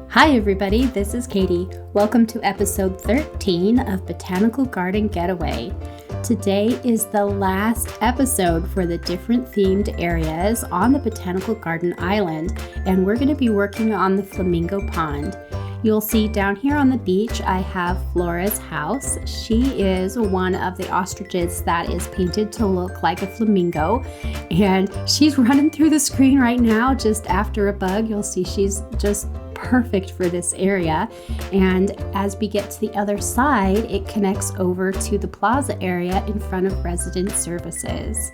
Hi everybody, this is Katie. Welcome to episode 13 of Botanical Garden Getaway. Today is the last episode for the different themed areas on the Botanical Garden Island, and we're going to be working on the Flamingo Pond. You'll see down here on the beach, I have Flora's house. She is one of the ostriches that is painted to look like a flamingo, and she's running through the screen right now just after a bug. You'll see she's just perfect for this area, and as we get to the other side, it connects over to the plaza area in front of resident services.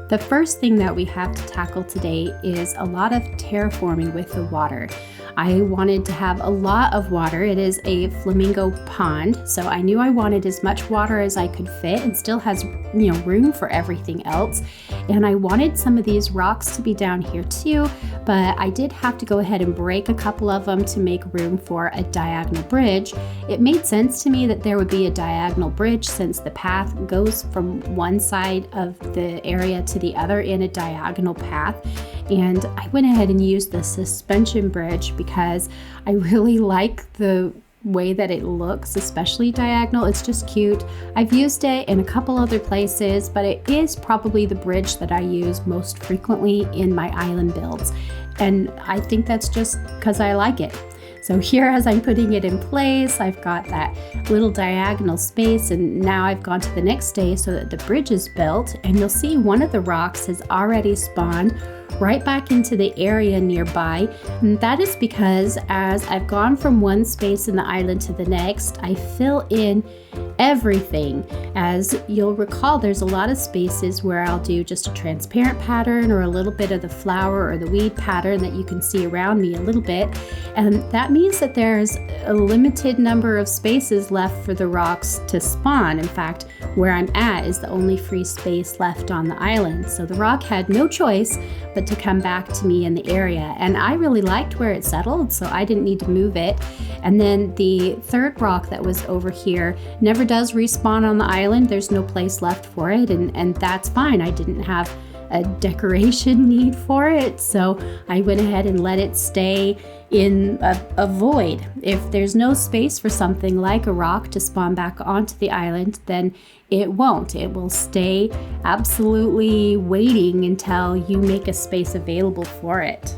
The first thing that we have to tackle today is a lot of terraforming with the water. I wanted to have a lot of water. It is a flamingo pond, so I knew I wanted as much water as I could fit and still has, room for everything else. And I wanted some of these rocks to be down here too, but I did have to go ahead and break a couple of them to make room for a diagonal bridge. It made sense to me that there would be a diagonal bridge since the path goes from one side of the area to the other in a diagonal path. And I went ahead and used the suspension bridge because I really like the way that it looks, especially diagonal. It's just cute. I've used it in a couple other places, but it is probably the bridge that I use most frequently in my island builds. And I think that's just because I like it. So here, as I'm putting it in place, I've got that little diagonal space, and now I've gone to the next day so that the bridge is built, and you'll see one of the rocks has already spawned right back into the area nearby. And that is because as I've gone from one space in the island to the next, I fill in everything. As you'll recall, there's a lot of spaces where I'll do just a transparent pattern or a little bit of the flower or the weed pattern that you can see around me a little bit. And that means that there's a limited number of spaces left for the rocks to spawn. In fact, where I'm at is the only free space left on the island. So the rock had no choice but to come back to me in the area. And I really liked where it settled, so I didn't need to move it. And then the third rock that was over here never does respawn on the island. There's no place left for it, and that's fine. I didn't have a decoration need for it, so I went ahead and let it stay in a void. If there's no space for something like a rock to spawn back onto the island, then it won't. It will stay absolutely waiting until you make a space available for it.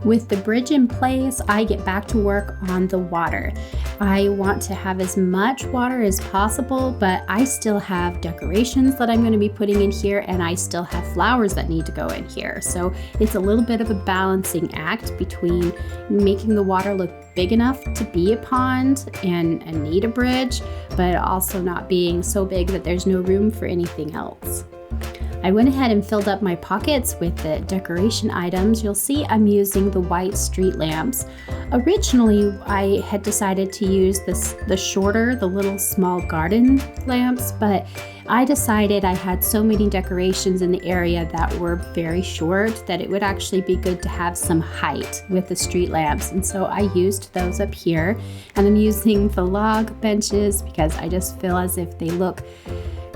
With the bridge in place, I get back to work on the water. I want to have as much water as possible, but I still have decorations that I'm going to be putting in here, and I still have flowers that need to go in here. So it's a little bit of a balancing act between making the water look big enough to be a pond and need a bridge, but also not being so big that there's no room for anything else. I went ahead and filled up my pockets with the decoration items. You'll see I'm using the white street lamps. Originally, I had decided to use the shorter, the little small garden lamps, but I decided I had so many decorations in the area that were very short that it would actually be good to have some height with the street lamps. And so I used those up here, and I'm using the log benches because I just feel as if they look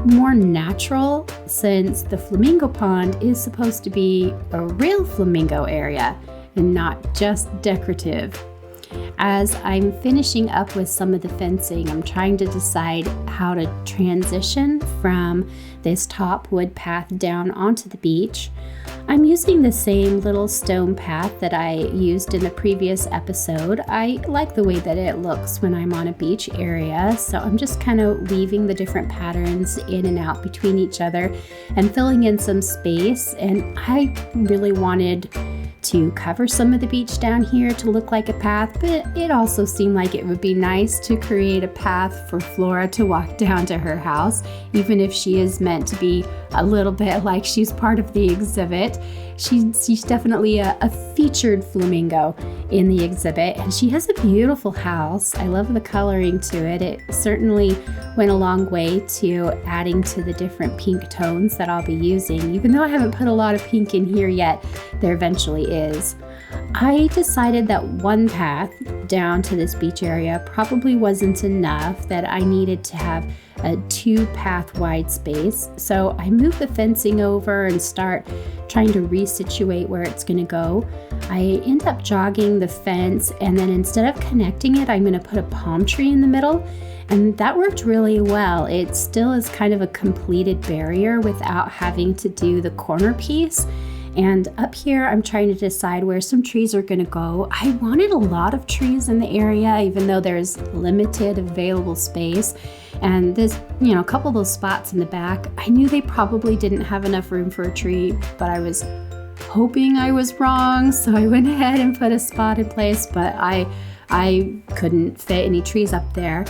more natural, since the flamingo pond is supposed to be a real flamingo area and not just decorative. As I'm finishing up with some of the fencing, I'm trying to decide how to transition from this top wood path down onto the beach. I'm using the same little stone path that I used in the previous episode. I like the way that it looks when I'm on a beach area, so I'm just kind of weaving the different patterns in and out between each other and filling in some space. And I really wanted to cover some of the beach down here to look like a path, but it also seemed like it would be nice to create a path for Flora to walk down to her house, even if she is meant to be a little bit like she's part of the exhibit. She's definitely a featured flamingo in the exhibit, and she has a beautiful house. I love the coloring to it. It certainly went a long way to adding to the different pink tones that I'll be using. Even though I haven't put a lot of pink in here yet, there eventually is. I decided that one path down to this beach area probably wasn't enough, that I needed to have a 2-path wide space. So I moved the fencing over and start trying to resituate where it's going to go. I end up jogging the fence, and then instead of connecting it, I'm going to put a palm tree in the middle. And that worked really well. It still is kind of a completed barrier without having to do the corner piece. And up here, I'm trying to decide where some trees are going to go. I wanted a lot of trees in the area, even though there's limited available space. And there's, a couple of those spots in the back, I knew they probably didn't have enough room for a tree, but I was hoping I was wrong. So I went ahead and put a spot in place, but I couldn't fit any trees up there.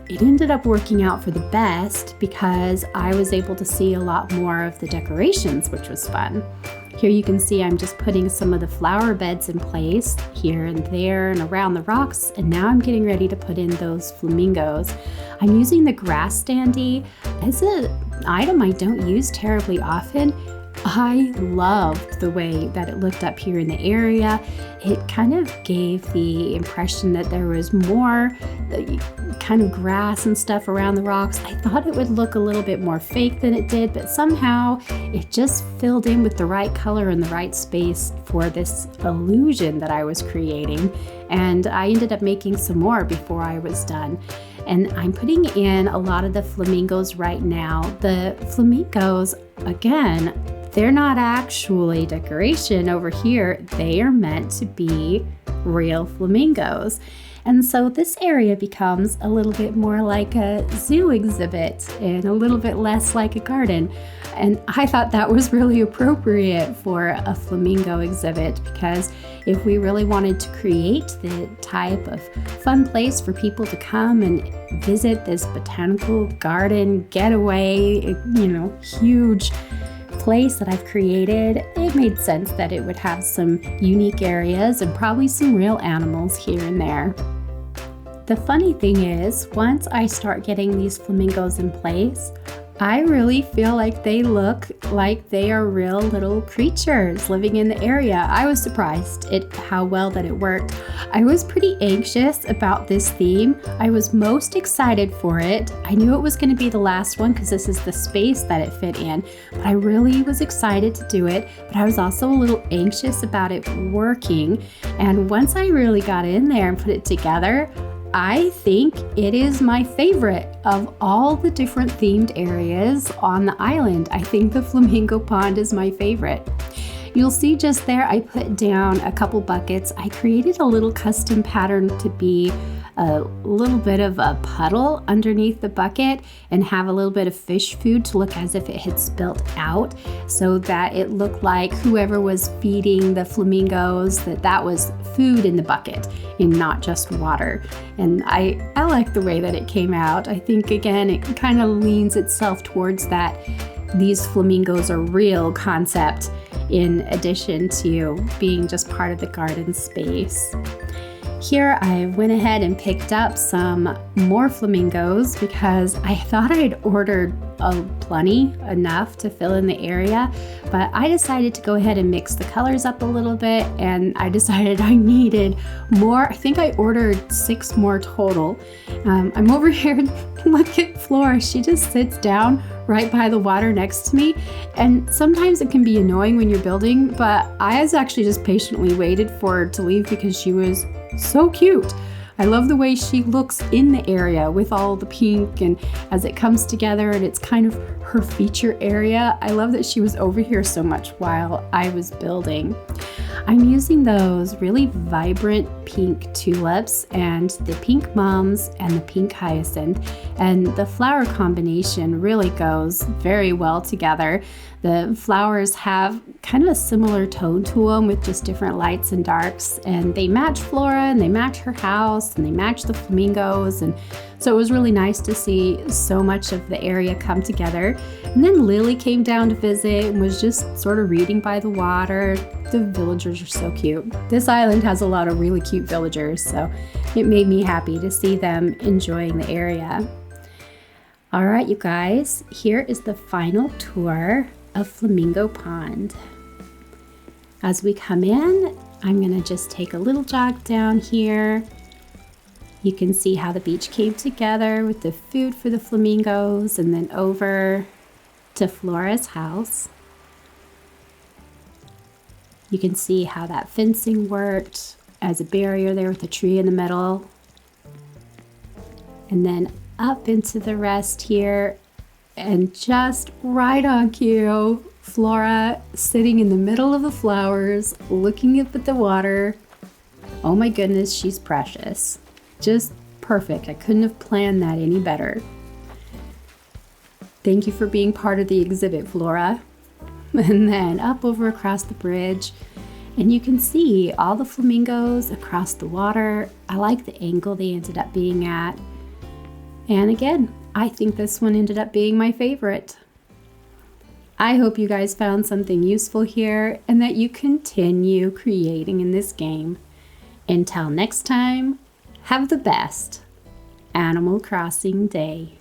It ended up working out for the best because I was able to see a lot more of the decorations, which was fun. Here you can see I'm just putting some of the flower beds in place here and there and around the rocks, and now I'm getting ready to put in those flamingos. I'm using the grass standee as an item I don't use terribly often. I loved the way that it looked up here in the area. It kind of gave the impression that there was more kind of grass and stuff around the rocks. I thought it would look a little bit more fake than it did, but somehow it just filled in with the right color and the right space for this illusion that I was creating. And I ended up making some more before I was done. And I'm putting in a lot of the flamingos right now. The flamingos, again, they're not actually decoration over here. They are meant to be real flamingos. And so this area becomes a little bit more like a zoo exhibit and a little bit less like a garden. And I thought that was really appropriate for a flamingo exhibit, because if we really wanted to create the type of fun place for people to come and visit this botanical garden getaway, huge place that I've created, it made sense that it would have some unique areas and probably some real animals here and there. The funny thing is, once I start getting these flamingos in place, I really feel like they look like they are real little creatures living in the area. I was surprised at how well that it worked. I was pretty anxious about this theme. I was most excited for it. I knew it was going to be the last one because this is the space that it fit in, but I really was excited to do it. But I was also a little anxious about it working. And once I really got in there and put it together, I think it is my favorite of all the different themed areas on the island. I think the Flamingo Pond is my favorite. You'll see just there I put down a couple buckets. I created a little custom pattern to be a little bit of a puddle underneath the bucket and have a little bit of fish food to look as if it had spilt out, so that it looked like whoever was feeding the flamingos, that was food in the bucket and not just water. And I like the way that it came out. I think, again, it kind of leans itself towards that these flamingos are real concept, in addition to being just part of the garden space. Here I went ahead and picked up some more flamingos because I thought I'd ordered plenty, enough to fill in the area, but I decided to go ahead and mix the colors up a little bit, and I decided I needed more. I think I ordered 6 more total. I'm over here and look at Flora. She just sits down right by the water next to me, and sometimes it can be annoying when you're building, but I was actually just patiently waited for her to leave because she was so cute. I love the way she looks in the area with all the pink, and as it comes together and it's kind of her feature area. I love that she was over here so much while I was building. I'm using those really vibrant pink tulips and the pink mums and the pink hyacinth, and the flower combination really goes very well together. The flowers have kind of a similar tone to them with just different lights and darks, and they match Flora and they match her house and they match the flamingos, and so it was really nice to see so much of the area come together. And then Lily came down to visit and was just sort of reading by the water. The villagers are so cute. This island has a lot of really cute villagers, so it made me happy to see them enjoying the area. All right, you guys, here is the final tour of Flamingo Pond. As we come in, I'm going to just take a little jog down here. You can see how the beach came together with the food for the flamingos, and then over to Flora's house. You can see how that fencing worked as a barrier there with a tree in the middle. And then up into the rest here, and just right on cue, Flora sitting in the middle of the flowers, looking up at the water. Oh my goodness, she's precious. Just perfect. I couldn't have planned that any better. Thank you for being part of the exhibit, Flora. And then up over across the bridge, and you can see all the flamingos across the water. I like the angle they ended up being at. And again, I think this one ended up being my favorite. I hope you guys found something useful here and that you continue creating in this game. Until next time, have the best Animal Crossing day.